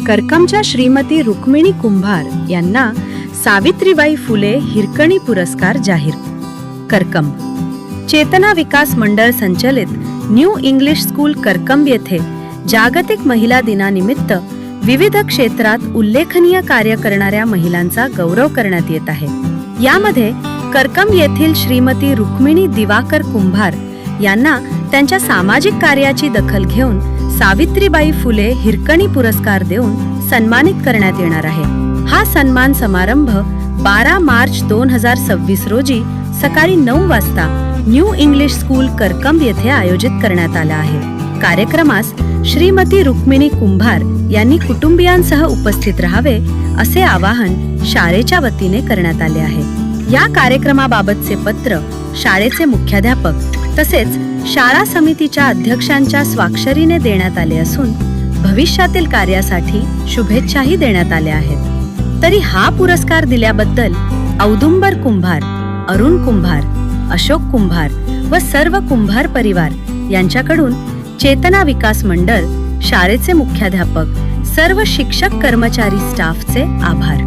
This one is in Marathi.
करकमच्या श्रीमती रुक्मिणी कुंभार यांना सावित्रीबाई फुले हिरकणी पुरस्कार जाहीर. करकम चेतना विकास मंडळ संचलित न्यू इंग्लिश स्कूल करकम येथे जागतिक महिला दिनानिमित्त विविध क्षेत्रात उल्लेखनीय कार्य करणाऱ्या महिलांचा गौरव करण्यात येत आहे. यामध्ये करकम येथील श्रीमती रुक्मिणी दिवाकर कुंभार यांना त्यांच्या सामाजिक कार्याची दखल घेऊन सावित्रीबाई फुले हिरकणी पुरस्कार देऊन सन्मानित करण्यात येणार आहे. हा सन्मान समारंभ 12 मार्च 2026 रोजी सकाळी 9 वाजता न्यू इंग्लिश स्कूल करकम येथे आयोजित करण्यात आला आहे. कार्यक्रमास श्रीमती रुक्मिणी कुंभार यांनी कुटुंबियांसह उपस्थित राहावे असे आवाहन शाळेच्या वतीने करण्यात आले आहे. या कार्यक्रमाबाबतचे पत्र शाळेचे मुख्याध्यापक तसेच शाळा समितीच्या अध्यक्षांच्या स्वाक्षरीने देण्यात आले असून भविष्यातील कार्यासाठी शुभेच्छाही देण्यात आल्या आहेत. तरी हा पुरस्कार दिल्याबद्दल औदुंबर कुंभार, अरुण कुंभार, अशोक कुंभार व सर्व कुंभार परिवार यांच्याकडून चेतना विकास मंडळ, शाळेचे मुख्याध्यापक, सर्व शिक्षक कर्मचारी स्टाफचे आभार.